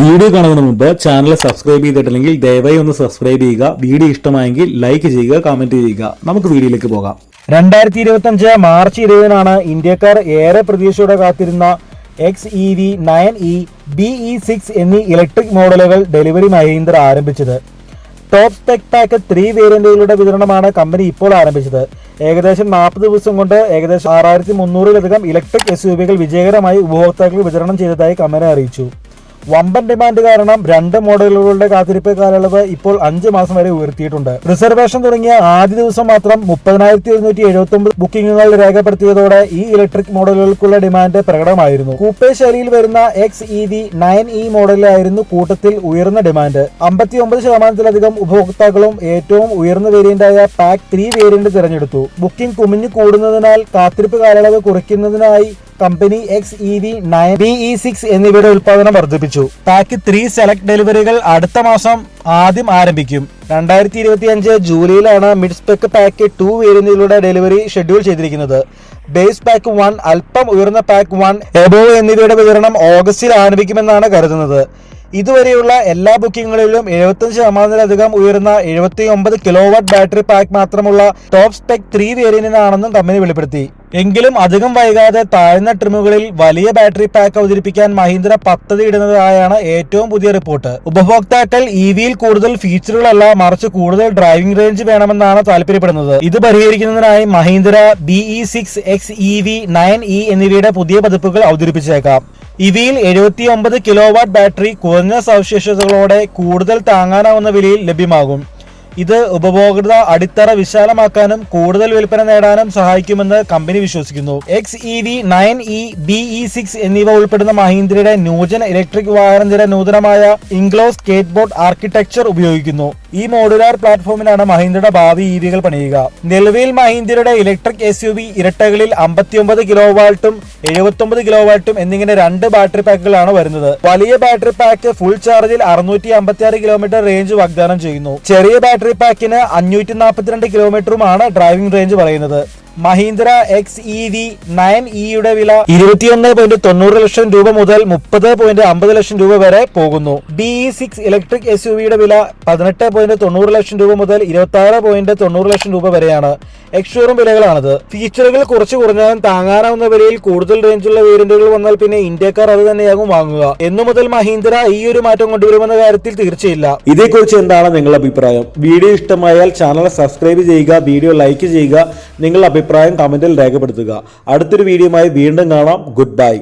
Video കാണുന്നതിന് മുമ്പ് channel subscribe ചെയ്തിട്ടില്ലെങ്കിൽ ദയവായി ഒന്ന് സബ്സ്ക്രൈബ് ചെയ്യുക. വീഡിയോ ഇഷ്ടമായെങ്കിൽ ലൈക്ക് ചെയ്യുക, കമന്റ് ചെയ്യുക. നമുക്ക് വീഡിയോയിലേക്ക് പോകാം. 2025 മാർച്ച് 20-നാണ് ഇന്ത്യക്കാർ ഏറെ പ്രതീക്ഷയോടെ കാത്തിരുന്ന XEV 9e, BE6 എന്നീ ഇലക്ട്രിക് മോഡലുകൾ ഡെലിവറി മഹീന്ദ്ര ആരംഭിച്ചത്. ടോപ്പ് സ്പെക് പാക്ക് 3 വേരിയന്റുകളുടെ വിതരണമാണ് കമ്പനി ഇപ്പോൾ ആരംഭിച്ചത്. ഏകദേശം 40 ദിവസം കൊണ്ട് ഏകദേശം 6300-ലധികം ഇലക്ട്രിക് SUVകൾ വിജയകരമായി ഉപഭോക്താക്കൾക്ക് വിതരണം ചെയ്തതായി കമ്പനി അറിയിച്ചു. വമ്പൻ ഡിമാൻഡ് കാരണം 2 മോഡലുകളുടെ കാത്തിരിപ്പ് കാലയളവ് ഇപ്പോൾ 5 മാസം വരെ ഉയർത്തിയിട്ടുണ്ട്. റിസർവേഷൻ തുടങ്ങിയ ആദ്യ ദിവസം മാത്രം 30,179 ബുക്കിംഗുകൾ രേഖപ്പെടുത്തിയതോടെ ഈ ഇലക്ട്രിക് മോഡലുകൾക്കുള്ള ഡിമാൻഡ് പ്രകടമായിരുന്നു. കൂപ്പേ ശൈലിയിൽ വരുന്ന XEV 9e മോഡലിലായിരുന്നു കൂട്ടത്തിൽ ഉയർന്ന ഡിമാൻഡ്. 59% ഉപഭോക്താക്കളും ഏറ്റവും ഉയർന്ന വേരിയന്റായ പാക്ക് 3 വേരിയന്റ് തിരഞ്ഞെടുത്തു. ബുക്കിംഗ് കുമിഞ്ഞു കൂടുന്നതിനാൽ കാത്തിരിപ്പ് കാലയളവ് കുറയ്ക്കുന്നതിനായി കമ്പനി XEV 9, BE6 എന്നിവയുടെ ഉൽപ്പാദനം വർദ്ധിപ്പിച്ചു. പാക്ക് 3 സെലക്ട് ഡെലിവറികൾ അടുത്ത മാസം ആദ്യം ആരംഭിക്കും. 2025 ജൂലൈയിലാണ് മിഡ് സ്പെക് പാക്ക് 2 വേരിയന്റുകളുടെ ഡെലിവറി ഷെഡ്യൂൾ ചെയ്തിരിക്കുന്നത്. ബേസ് പാക്ക് 1, അല്പം ഉയർന്ന പാക്ക് 1, എബോവ് എന്നിവയുടെ വിതരണം ഓഗസ്റ്റിൽ ആരംഭിക്കുമെന്നാണ് കരുതുന്നത്. ഇതുവരെയുള്ള എല്ലാ ബുക്കിംഗുകളിലും 75%-ലധികം ഉയർന്ന 79 കിലോവാട്ട് ബാറ്ററി പാക്ക് മാത്രമുള്ള ടോപ്പ് സ്പെക് 3 വേരിയന്റിനാണെന്നും കമ്പനി വെളിപ്പെടുത്തി. എങ്കിലും അധികം വൈകാതെ താഴ്ന്ന ട്രിമുകളിൽ വലിയ ബാറ്ററി പാക്ക് അവതരിപ്പിക്കാൻ മഹീന്ദ്ര പദ്ധതിയിടുന്നതായാണ് ഏറ്റവും പുതിയ റിപ്പോർട്ട്. ഉപഭോക്താക്കൾ EVയിൽ കൂടുതൽ ഫീച്ചറുകളല്ല, മറിച്ച് കൂടുതൽ ഡ്രൈവിംഗ് റേഞ്ച് വേണമെന്നാണ് താല്പര്യപ്പെടുന്നത്. ഇത് പരിഹരിക്കുന്നതിനായി മഹീന്ദ്ര BE6, XEV 9e എന്നിവയുടെ പുതിയ പതിപ്പുകൾ അവതരിപ്പിച്ചേക്കാം. ഇവയിൽ 79 കിലോവാട്ട് ബാറ്ററി കുറഞ്ഞ സവിശേഷതകളോടെ കൂടുതൽ താങ്ങാനാവുന്ന വിലയിൽ ലഭ്യമാകും. ഇത് ഉപഭോക്തൃ അടിത്തറ വിശാലമാക്കാനും കൂടുതൽ വിൽപ്പന നേടാനും സഹായിക്കുമെന്ന് കമ്പനി വിശ്വസിക്കുന്നു. XEV 9e, BE6 എന്നിവ ഉൾപ്പെടുന്ന മഹീന്ദ്രയുടെ ന്യൂജൻ ഇലക്ട്രിക് വാഹന നിര നൂതനമായ ഇംഗ്ലോ സ്കേറ്റ് ബോർഡ് ആർക്കിടെക്ചർ ഉപയോഗിക്കുന്നു. ഈ മോഡുലാർ പ്ലാറ്റ്ഫോമിലാണ് മഹീന്ദ്രയുടെ ഭാവി EVകൾ പണിയുക. നിലവിൽ മഹീന്ദ്രയുടെ ഇലക്ട്രിക് SUV ഇരട്ടകളിൽ 59 കിലോവാട്ടും 79 കിലോവാട്ടും എന്നിങ്ങനെ 2 ബാറ്ററി പാക്കുകളാണ് വരുന്നത്. വലിയ ബാറ്ററി പാക്ക് ഫുൾ ചാർജിൽ 656 കിലോമീറ്റർ റേഞ്ച് വാഗ്ദാനം ചെയ്യുന്നു. ചെറിയ ബാറ്ററി പാക്കിന് 542 കിലോമീറ്ററുമാണ് ഡ്രൈവിംഗ് റേഞ്ച് പറയുന്നത്. മഹീന്ദ്ര XEV 9eയുടെ വില 21.90 ലക്ഷം രൂപ മുതൽ 30.50 ലക്ഷം രൂപ വരെ പോകുന്നു. BE6 ഇലക്ട്രിക് SUVയുടെ വില 18.90 ലക്ഷം രൂപ മുതൽ 26.90 ലക്ഷം രൂപ വരെയാണ്. എക്സ്ഷോറൂം വിലകളാണത്. ഫീച്ചറുകൾ കുറച്ചു കുറഞ്ഞാലും താങ്ങാനാവുന്ന വിലയിൽ കൂടുതൽ റേഞ്ചുള്ള വേരിയന്റുകൾ വന്നാൽ പിന്നെ ഇന്ത്യക്കാർ അത് തന്നെയാകും വാങ്ങുക. എന്നു മുതൽ മഹീന്ദ്ര ഈ ഒരു മാറ്റം കൊണ്ടുവരുമെന്ന കാര്യത്തിൽ തീർച്ചയില്ല. ഇതേക്കുറിച്ച് എന്താണ് നിങ്ങളുടെ അഭിപ്രായം? വീഡിയോ ഇഷ്ടമായാൽ ചാനൽ സബ്സ്ക്രൈബ് ചെയ്യുക, വീഡിയോ ലൈക്ക് ചെയ്യുക, നിങ്ങളുടെ അഭിപ്രായം കമന്റിൽ രേഖപ്പെടുത്തുക. അടുത്തൊരു വീഡിയോയുമായി വീണ്ടും കാണാം. Good bye.